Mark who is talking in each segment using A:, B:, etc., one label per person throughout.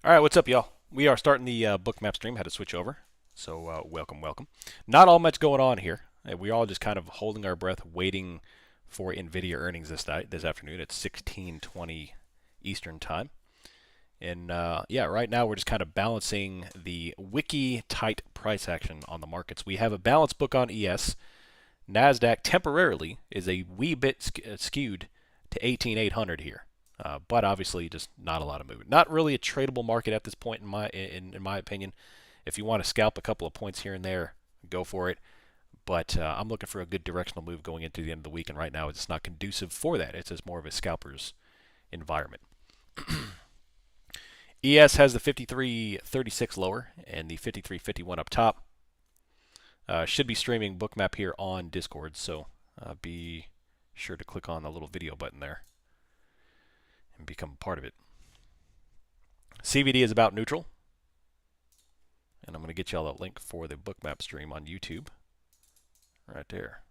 A: All right, what's up, y'all? We are starting the Bookmap stream. Had to switch over, so welcome, welcome. Not all much going on here. We're all just kind of holding our breath, waiting for NVIDIA earnings this afternoon at 16:20 Eastern time. And yeah, right now we're just kind of balancing the wiki tight price action on the markets. We have a balanced book on ES. NASDAQ temporarily is a wee bit skewed to 18,800 here. But obviously, just not a lot of movement. Not really a tradable market at this point, in my opinion. If you want to scalp a couple of points here and there, go for it. But I'm looking for a good directional move going into the end of the week, and right now it's just not conducive for that. It's just more of a scalper's environment. ES has the 53.36 lower and the 53.51 up top. Should be streaming Bookmap here on Discord, so be sure to click on the little video button there and become part of it. CVD is about neutral. And I'm going to get y'all a link for the Bookmap stream on YouTube. Right there.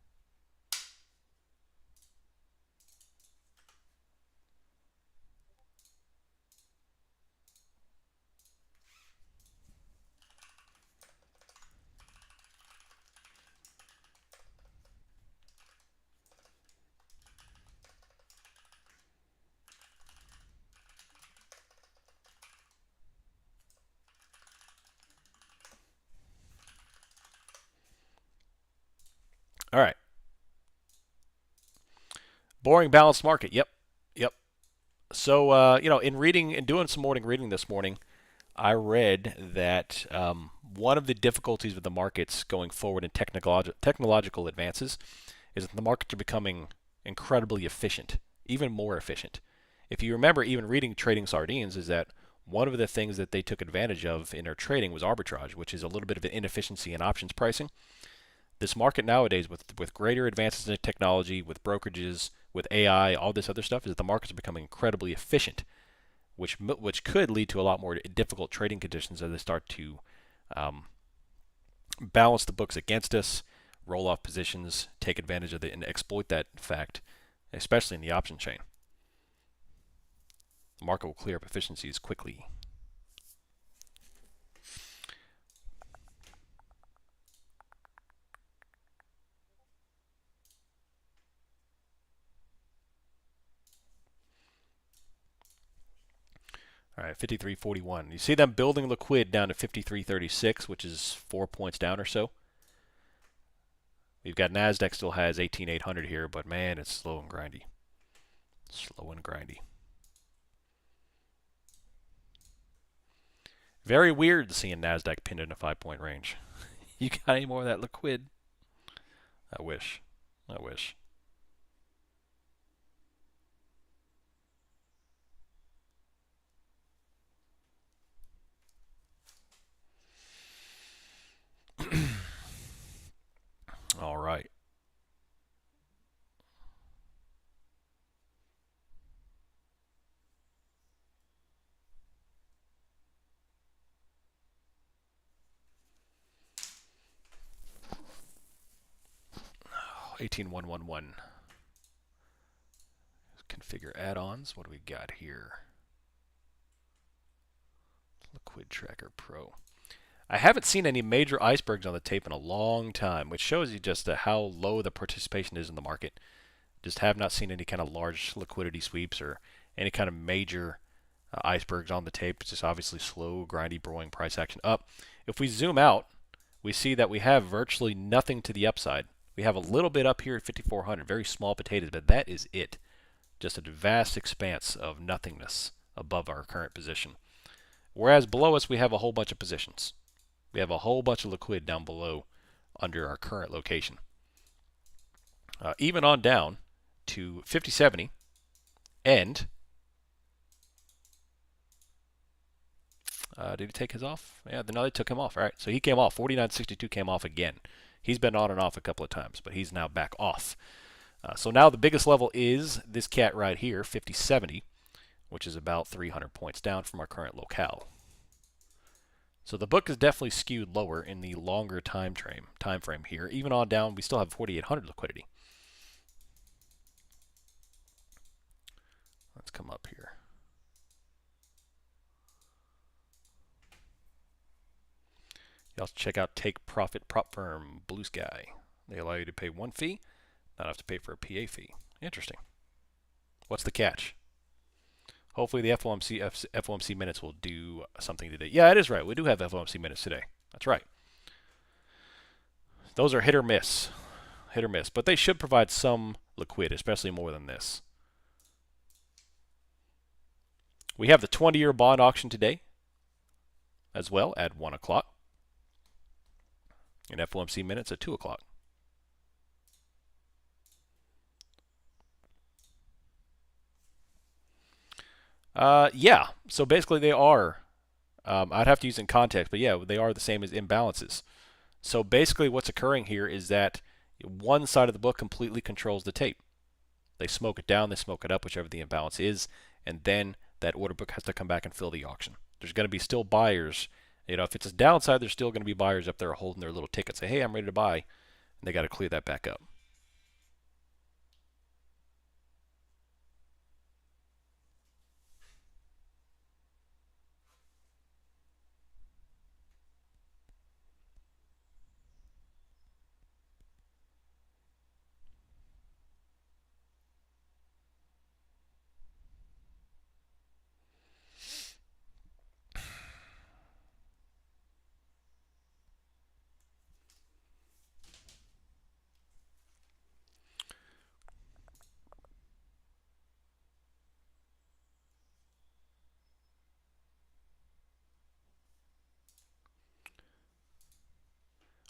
A: All right. Boring balanced market. Yep. So, in reading and doing some morning reading this morning, I read that one of the difficulties with the markets going forward in technological advances is that the markets are becoming incredibly efficient, even more efficient. If you remember, even reading Trading Sardines, is that one of the things that they took advantage of in their trading was arbitrage, which is a little bit of an inefficiency in options pricing. This market nowadays, with greater advances in technology, with brokerages, with AI, all this other stuff, is that the markets are becoming incredibly efficient, which could lead to a lot more difficult trading conditions as they start to balance the books against us, roll off positions, take advantage of it, and exploit that fact, especially in the option chain. The market will clear up efficiencies quickly. All right, 53.41. You see them building liquid down to 53.36, which is 4 points down or so. We've got NASDAQ still has 18,800 here, but man, it's slow and grindy. Slow and grindy. Very weird seeing NASDAQ pinned in a 5-point range. You got any more of that liquid? I wish. I wish. All right. Oh, 18,111. Configure add-ons. What do we got here? Liquid Tracker Pro. I haven't seen any major icebergs on the tape in a long time, which shows you just how low the participation is in the market. Just have not seen any kind of large liquidity sweeps or any kind of major icebergs on the tape. It's just obviously slow, grindy, brewing price action up. If we zoom out, we see that we have virtually nothing to the upside. We have a little bit up here at 5,400, very small potatoes, but that is it. Just a vast expanse of nothingness above our current position. Whereas below us, we have a whole bunch of positions. We have a whole bunch of liquid down below under our current location. Even on down to 50.70 and did he take his off? Yeah, no, they took him off. All right, so he came off. 49.62 came off again. He's been on and off a couple of times, but he's now back off. So now the biggest level is this cat right here, 50.70, which is about 300 points down from our current locale. So the book is definitely skewed lower in the longer time frame here. Even on down, we still have 4,800 liquidity. Let's come up here. You also check out Take Profit Prop Firm, Blue Sky. They allow you to pay one fee, not have to pay for a PA fee. Interesting. What's the catch? Hopefully the FOMC minutes will do something today. Yeah, it is right. We do have FOMC minutes today. That's right. Those are hit or miss. Hit or miss. But they should provide some liquid, especially more than this. We have the 20-year bond auction today as well at 1 o'clock. And FOMC minutes at 2 o'clock. Yeah, so basically they are, I'd have to use in context, but yeah, they are the same as imbalances. So basically what's occurring here is that one side of the book completely controls the tape. They smoke it down, they smoke it up, whichever the imbalance is, and then that order book has to come back and fill the auction. There's going to be still buyers. You know, if it's a downside, there's still going to be buyers up there holding their little ticket, say, hey, I'm ready to buy, and they got to clear that back up.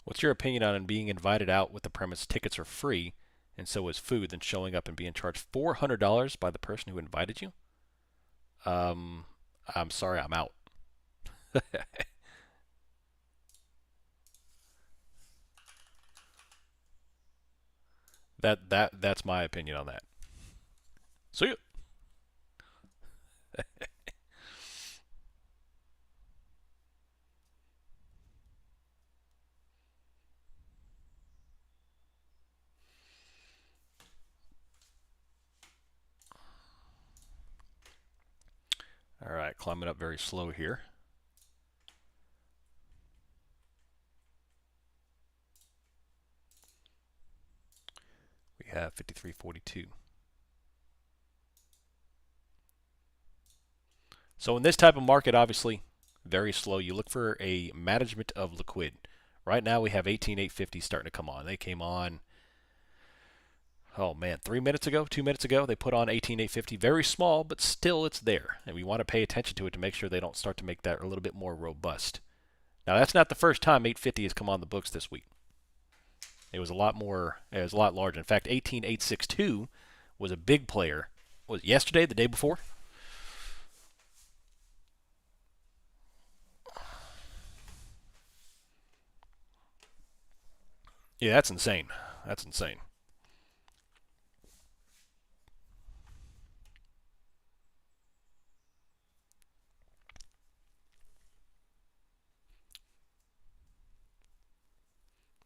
A: What's your opinion on being invited out with the premise tickets are free and so is food, then showing up and being charged $400 by the person who invited you? I'm sorry, I'm out. That's my opinion on that. See ya. All right, climbing up very slow here. We have 53.42. So in this type of market, obviously, very slow. You look for a management of liquid. Right now we have 18,850 starting to come on. They came on, oh man, 3 minutes ago, 2 minutes ago. They put on 18,850. Very small, but still it's there. And we want to pay attention to it to make sure they don't start to make that a little bit more robust. Now that's not the first time 850 has come on the books this week. It was a lot more, it was a lot larger. In fact, 18,862 was a big player. Was it yesterday, the day before? Yeah, that's insane. That's insane.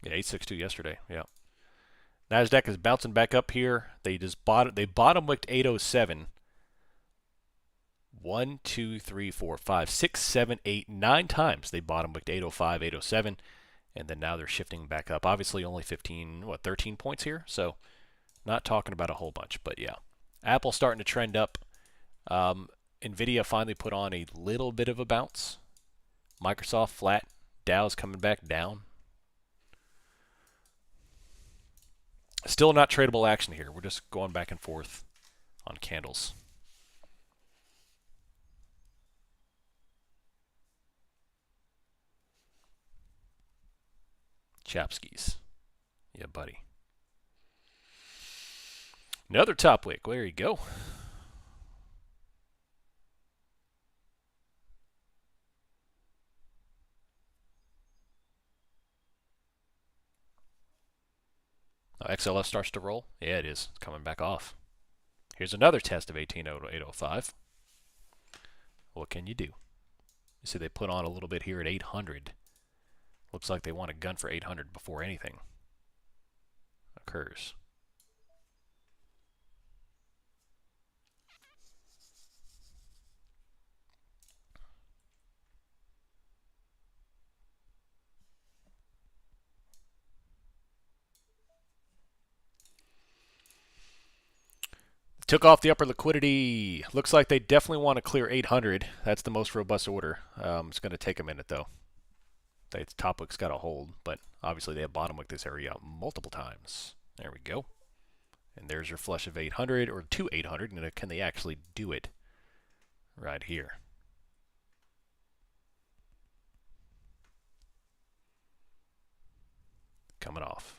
A: Yeah, 862 yesterday. Yeah. NASDAQ is bouncing back up here. They bottom wicked 807. 1, 2, 3, 4, 5, 6, 7, 8, 9 times they bottom wicked 805, 807, and then now they're shifting back up. Obviously only 13 points here, so not talking about a whole bunch, but yeah. Apple starting to trend up. NVIDIA finally put on a little bit of a bounce. Microsoft flat. Dow's coming back down. Still not tradable action here. We're just going back and forth on candles. Chapskis. Yeah, buddy. Another top wick. There you go. Oh, XLF starts to roll. Yeah, it is. It's coming back off. Here's another test of 18,805. What can you do? You see they put on a little bit here at 800. Looks like they want a gun for 800 before anything occurs. Took off the upper liquidity. Looks like they definitely want to clear 800. That's the most robust order. It's going to take a minute though. The top wick's got to hold, but obviously they have bottom wick this area multiple times. There we go. And there's your flush of 800 or to 800. And can they actually do it right here? Coming off.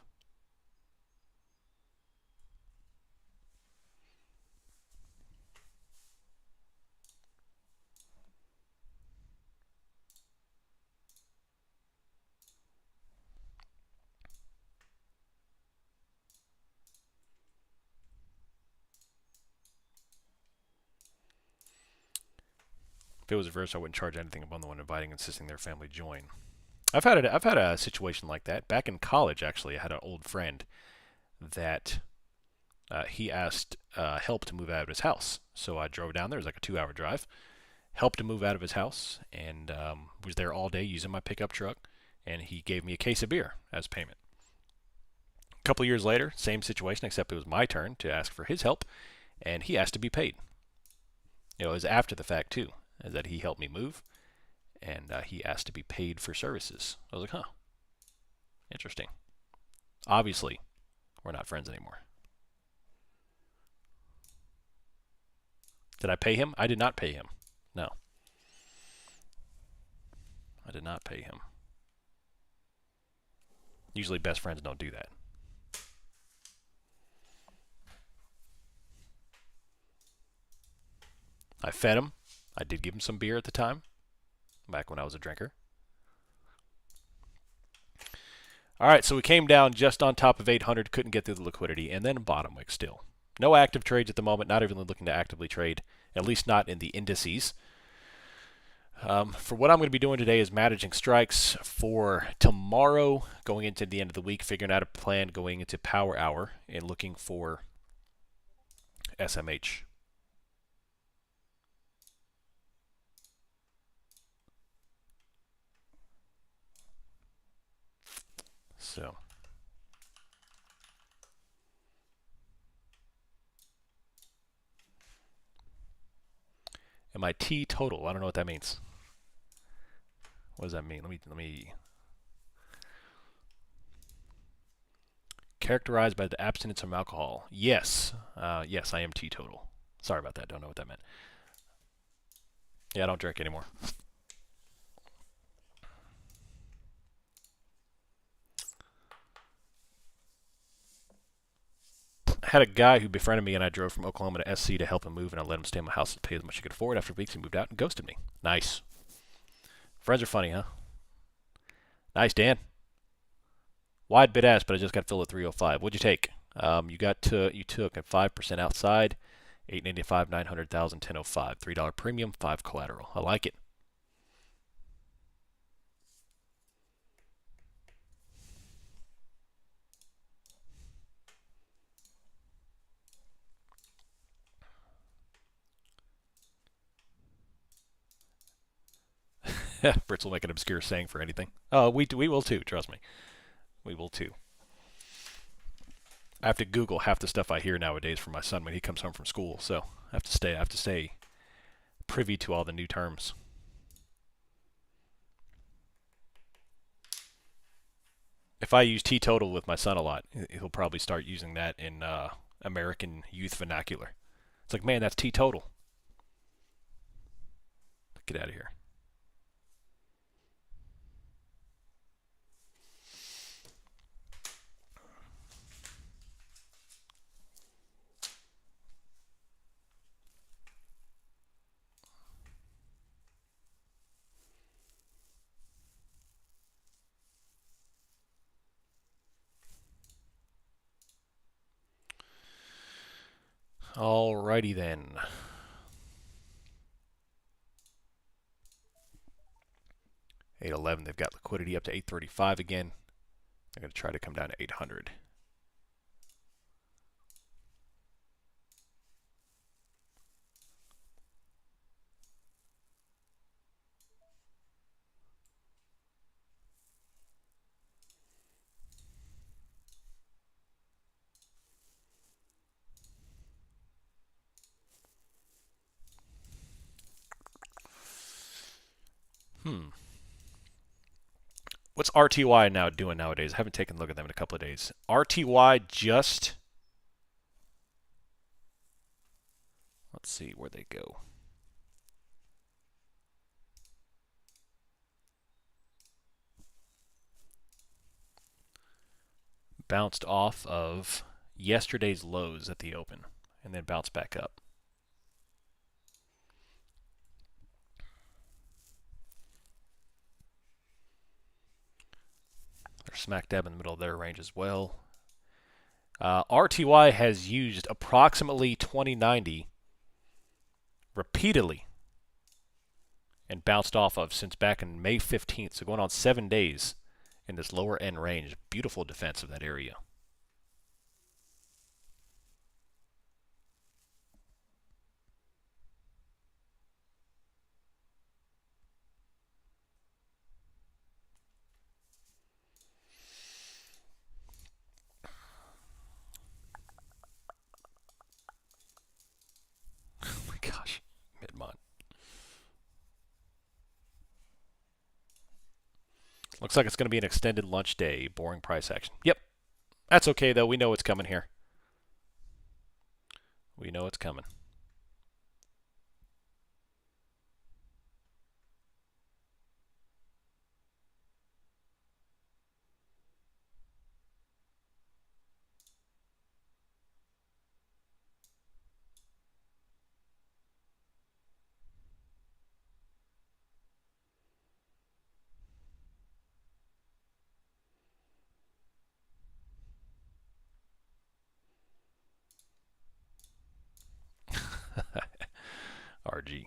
A: If it was reversed, I wouldn't charge anything upon the one inviting, insisting their family join. I've had a situation like that back in college. Actually, I had an old friend that he asked help to move out of his house. So I drove down there. It was like a 2-hour drive. Helped to move out of his house, and was there all day using my pickup truck. And he gave me a case of beer as payment. A couple years later, same situation, except it was my turn to ask for his help, and he asked to be paid. It was after the fact too, that he helped me move, and he asked to be paid for services. I was like, huh, interesting. Obviously, we're not friends anymore. Did I pay him? I did not pay him. No. I did not pay him. Usually best friends don't do that. I fed him. I did give him some beer at the time, back when I was a drinker. All right, so we came down just on top of 800, couldn't get through the liquidity, and then bottom wick still. No active trades at the moment, not even looking to actively trade, at least not in the indices. For what I'm going to be doing today is managing strikes for tomorrow, going into the end of the week, figuring out a plan going into power hour, and looking for SMH. So, am I T total? I don't know what that means. What does that mean? Let me characterized by the abstinence from alcohol. Yes, yes, I am teetotal. Sorry about that. Don't know what that meant. Yeah, I don't drink anymore. I had a guy who befriended me, and I drove from Oklahoma to SC to help him move, and I let him stay in my house and pay as much as he could afford. After weeks, he moved out and ghosted me. Nice. Friends are funny, huh? Nice, Dan. Wide bid ask, but I just got filled at 305. What'd you take? You took a 5% outside, 895, 900,000, 1005, $3 premium, 5 collateral. I like it. Brits will make an obscure saying for anything. Oh, we will too. Trust me, we will too. I have to Google half the stuff I hear nowadays from my son when he comes home from school. So I have to stay privy to all the new terms. If I use teetotal with my son a lot, he'll probably start using that in American youth vernacular. It's like, man, that's teetotal. Get out of here. Alrighty then. $811, they've got liquidity up to 835 again. They're going to try to come down to 800. What's RTY now doing nowadays? I haven't taken a look at them in a couple of days. RTY just, let's see where they go. Bounced off of yesterday's lows at the open and then bounced back up. They're smack dab in the middle of their range as well. RTY has used approximately 2090 repeatedly and bounced off of since back in May 15th, so going on 7 days in this lower end range. Beautiful defense of that area. Oh my gosh, mid-month. Looks like it's going to be an extended lunch day. Boring price action. Yep. That's okay, though. We know it's coming here. We know it's coming. RG.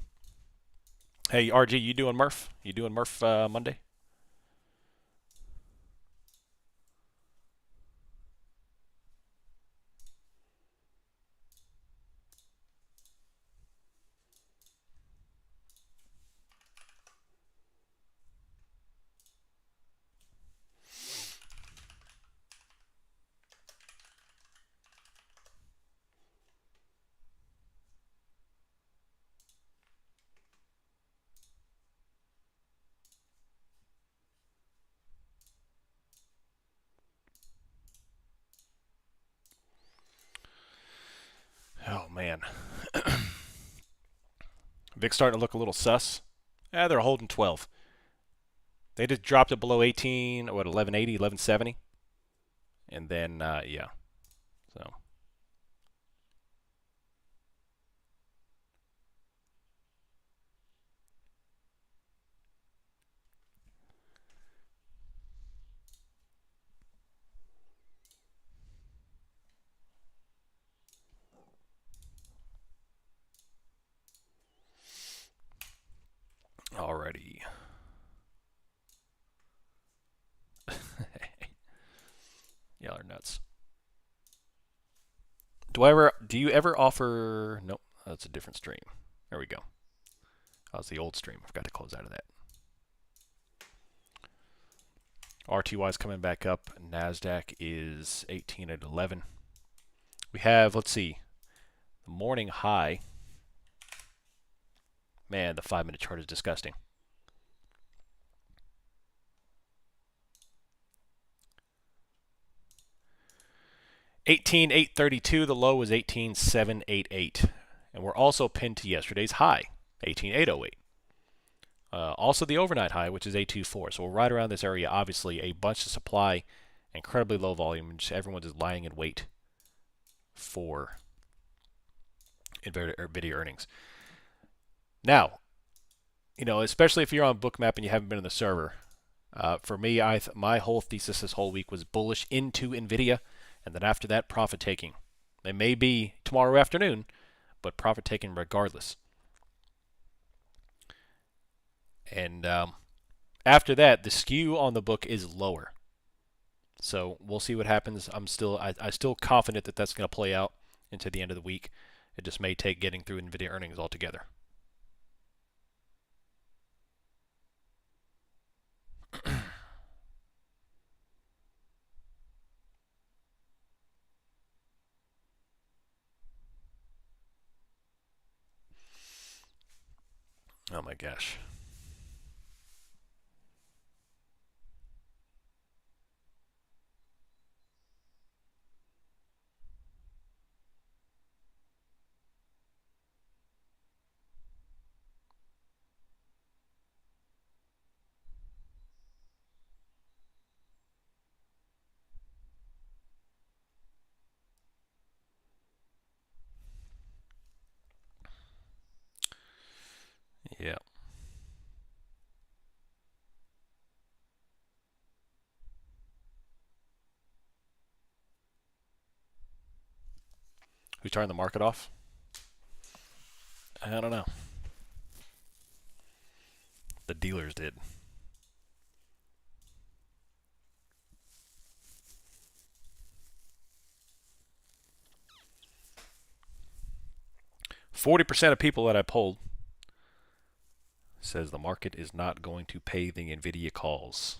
A: Hey, RG, you doing Murph? You doing Murph Monday? Oh, man. VIX starting to look a little sus. They're holding 12. They just dropped it below 18, what, 1180, 1170? And then, yeah. So. Alrighty. Y'all are nuts. Do you ever offer, nope, that's a different stream. There we go. That was the old stream. I forgot to close out of that. RTY is coming back up. NASDAQ is 18 at 11. We have, let's see, the morning high. Man, the 5-minute chart is disgusting. $18,832. The low was 18,788. And we're also pinned to yesterday's high, 18,808. Also the overnight high, which is 824. So we're right around this area. Obviously, a bunch of supply, incredibly low volume. Just everyone just lying in wait for NVIDIA earnings. Now, you know, especially if you're on Bookmap and you haven't been on the server, for me, my whole thesis this whole week was bullish into NVIDIA, and then after that, profit taking. It may be tomorrow afternoon, but profit taking regardless. And after that, the skew on the book is lower. So we'll see what happens. I'm still confident that that's going to play out into the end of the week. It just may take getting through NVIDIA earnings altogether. Oh my gosh. Who turned the market off? I don't know. The dealers did. %40 of people that I polled says the market is not going to pay the NVIDIA calls.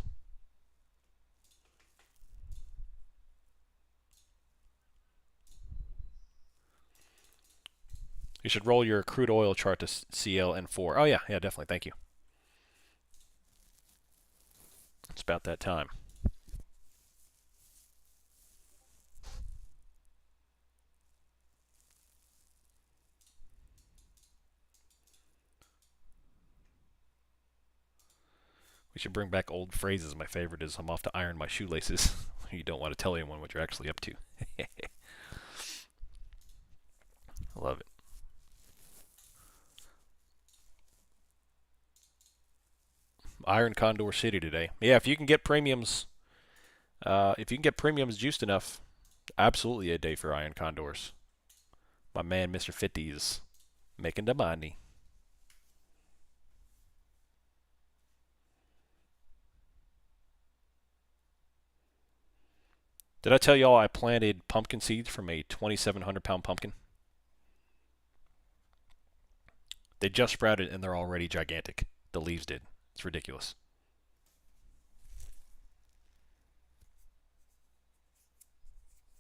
A: You should roll your crude oil chart to CLN4. Oh yeah, definitely. Thank you. It's about that time. We should bring back old phrases. My favorite is, I'm off to iron my shoelaces. You don't want to tell anyone what you're actually up to. Love it. Iron Condor City today. Yeah, if you can get premiums, juiced enough, absolutely a day for Iron Condors. My man, Mr. 50's making the money. Did I tell y'all I planted pumpkin seeds from a 2,700-pound pumpkin? They just sprouted and they're already gigantic. The leaves did. It's ridiculous.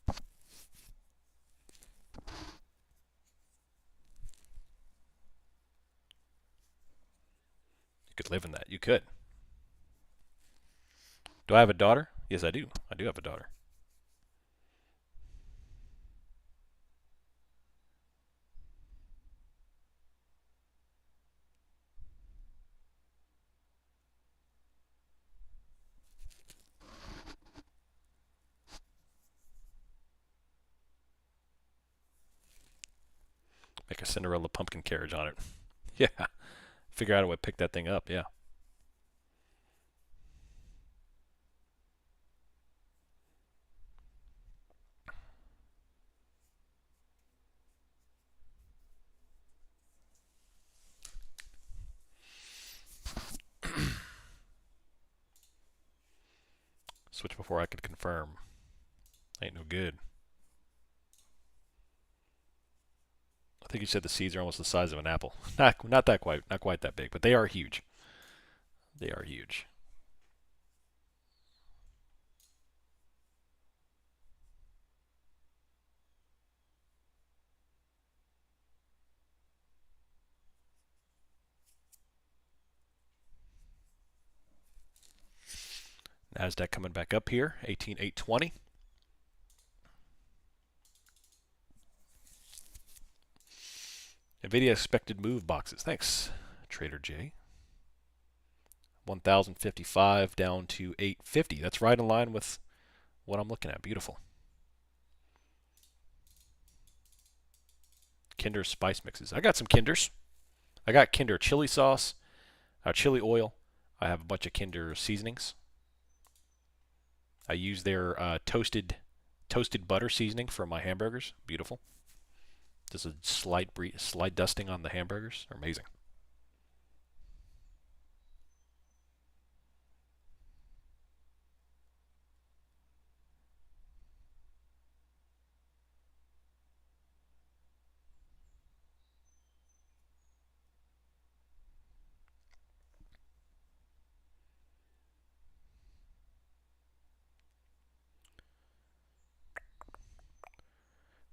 A: You could live in that. You could. Do I have a daughter? Yes, I do. I do have a daughter. Make a Cinderella pumpkin carriage on it. Yeah. Figure out a way to pick that thing up, yeah. Switch before I could confirm. Ain't no good. I think you said the seeds are almost the size of an apple. Not quite that big, but they are huge. They are huge. NASDAQ coming back up here, 18,820. NVIDIA expected move boxes. Thanks, Trader J. 1,055 down to 850. That's right in line with what I'm looking at. Beautiful. Kinder spice mixes. I got some Kinders. I got Kinder chili sauce, chili oil. I have a bunch of Kinder seasonings. I use their toasted butter seasoning for my hamburgers. Beautiful. Just a slight dusting on the hamburgers. They're amazing.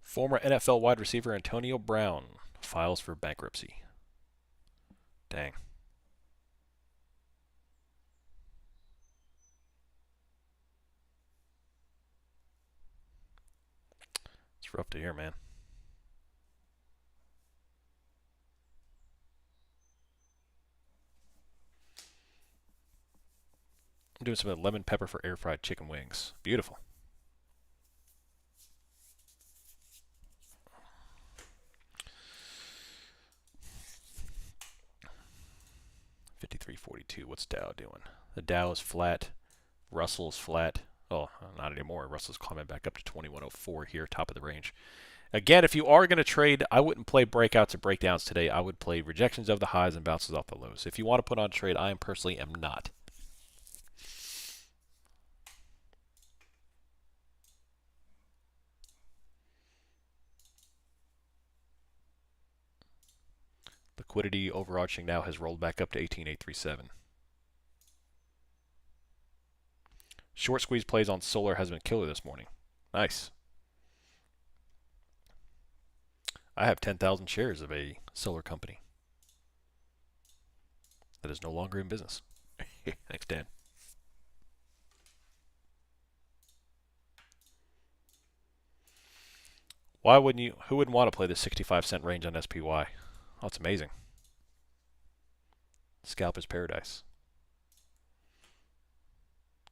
A: Former NFL wide receiver Antonio Brown files for bankruptcy. Dang. It's rough to hear, man. I'm doing some lemon pepper for air fried chicken wings. Beautiful. $53.42. What's Dow doing? The Dow is flat. Russell's flat. Oh, not anymore. Russell's climbing back up to 2104 here, top of the range. Again, if you are going to trade, I wouldn't play breakouts or breakdowns today. I would play rejections of the highs and bounces off the lows. If you want to put on a trade, I personally am not. Liquidity overarching now has rolled back up to 18,837. Short squeeze plays on solar has been killer this morning. Nice. I have 10,000 shares of a solar company that is no longer in business. Thanks, Dan. Why wouldn't you? Who wouldn't want to play the 65-cent range on SPY? Oh, it's amazing. Scalp is paradise.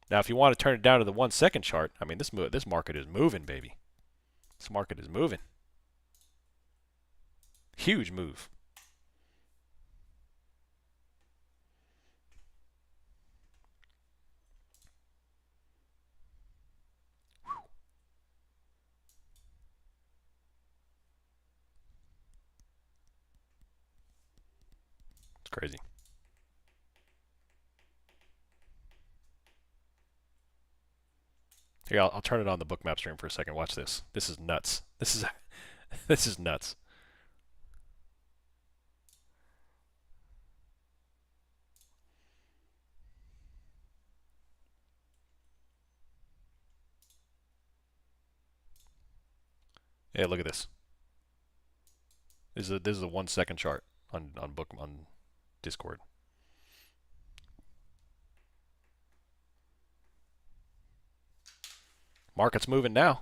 A: Now, if you want to turn it down to the 1-second chart, I mean, this market is moving, baby. This market is moving. Huge move. It's crazy. Here, I'll turn it on the Bookmap stream for a second. Watch this. This is nuts. This is this is nuts. Yeah, look at this. This is a 1-second chart on Discord. Market's moving now.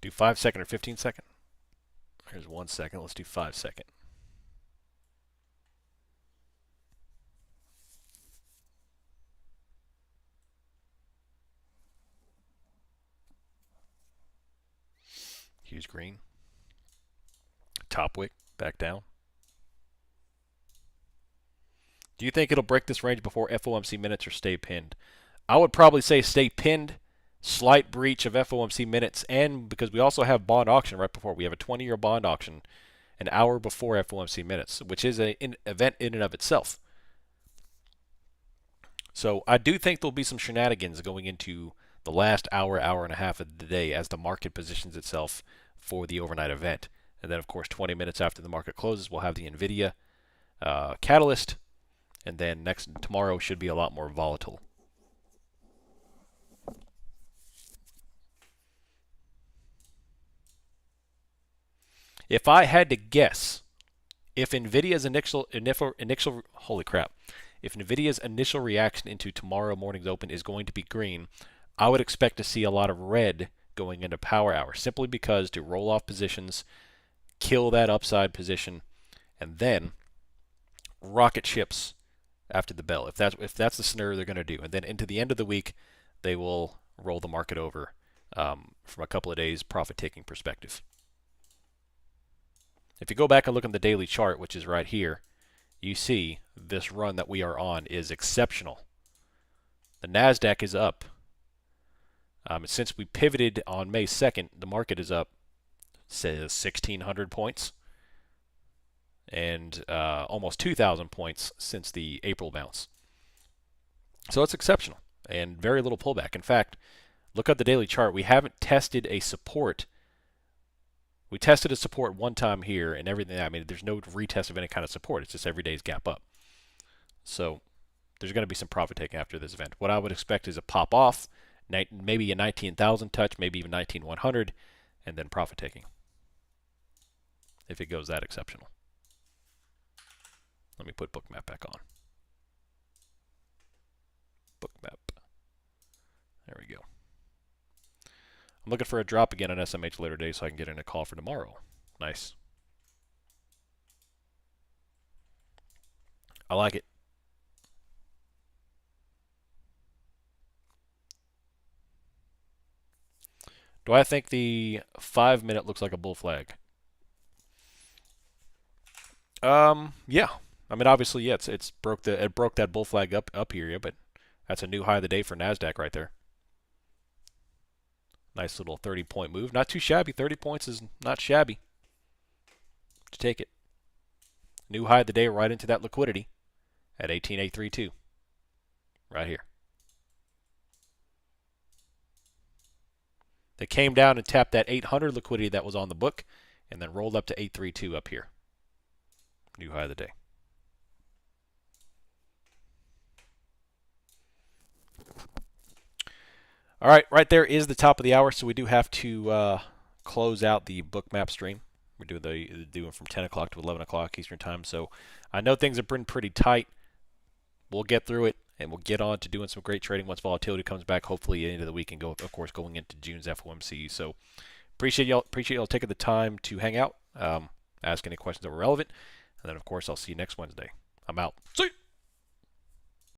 A: Do 5-second or 15-second? Here's 1 second. Let's do 5-second. Huge green. Top wick back down. Do you think it'll break this range before FOMC minutes or stay pinned? I would probably say stay pinned. Slight breach of FOMC minutes, and because we also have bond auction right before. We have a 20-year bond auction an hour before FOMC minutes, which is an event in and of itself. So I do think there'll be some shenanigans going into the last hour, hour and a half of the day as the market positions itself for the overnight event. And then, of course, 20 minutes after the market closes, we'll have the NVIDIA catalyst. And then tomorrow should be a lot more volatile. If I had to guess, if NVIDIA's initial holy crap, if NVIDIA's initial reaction into tomorrow morning's open is going to be green, I would expect to see a lot of red going into power hour, simply because to roll off positions, kill that upside position, and then rocket ships after the bell. If that's the scenario they're going to do, and then into the end of the week, they will roll the market over from a couple of days profit-taking perspective. If you go back and look at the daily chart, which is right here, you see this run that we are on is exceptional. The NASDAQ is up. Since we pivoted on May 2nd, the market is up, says 1,600 points, and almost 2,000 points since the April bounce. So it's exceptional, and very little pullback. In fact, look at the daily chart. We haven't tested a support. We tested a support one time here, and everything. I mean, there's no retest of any kind of support. It's just every day's gap up. So there's going to be some profit taking after this event. What I would expect is a pop off, maybe a 19,000 touch, maybe even 19,100, and then profit taking. If it goes that exceptional. Let me put Bookmap back on. Bookmap. There we go. I'm looking for a drop again on SMH later today so I can get in a call for tomorrow. Nice. I like it. Do I think the 5-minute looks like a bull flag? Yeah. I mean, obviously, yeah, it broke that bull flag up here, yeah, but that's a new high of the day for NASDAQ right there. Nice little 30-point move. Not too shabby. 30 points is not shabby. To take it. New high of the day right into that liquidity at 18,832. Right here. They came down and tapped that 800 liquidity that was on the book and then rolled up to 832 up here. New high of the day. All right, right there is the top of the hour, so we do have to close out the Bookmap stream. We're doing from 10 o'clock to 11 o'clock Eastern time, so I know things have been pretty tight. We'll get through it, and we'll get on to doing some great trading once volatility comes back, hopefully at the end of the week, and of course, going into June's FOMC. So appreciate y'all taking the time to hang out, ask any questions that were relevant, and then, of course, I'll see you next Wednesday. I'm out. See you.